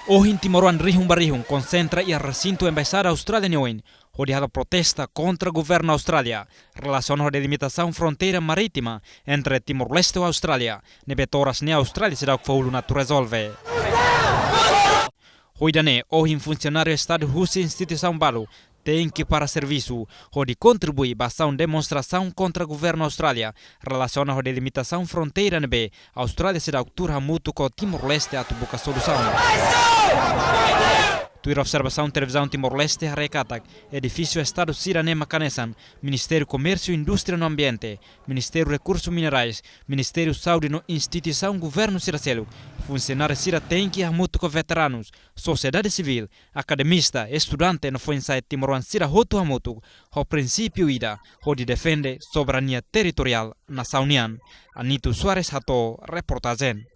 Hoje em Timoruan Rihum Barihum concentra e recinto embaixada Austrália Neoin, rodeada protesta contra o governo Austrália, relacionada à delimitação fronteira marítima entre Timor-Leste e Austrália, nebetoras ne Austrália será o que faulu natu resolve. Hoidane, hoje em funcionário Estado Russo instituição Balu, tem que para serviço, onde contribui para uma demonstração contra o governo Austrália, relacionada à delimitação fronteira nebe, Austrália será altura mútuo com Timor-Leste a tubuca solução. Tuir observação televisão Timor-Leste Harecatak, edifício Estado Sirane Macanesan, Ministério Comércio e Indústria no Ambiente, Ministério Recursos Minerais, Ministério Saúde no Instituição Governo Siracelo, funcionário Sira tem que mútuo com veteranos, sociedade civil, academista, estudante no Fuensai Timoruan Sira Hotu Hamutu, o princípio ida, onde defende soberania territorial na União. Anito Soares Hato, reportagem.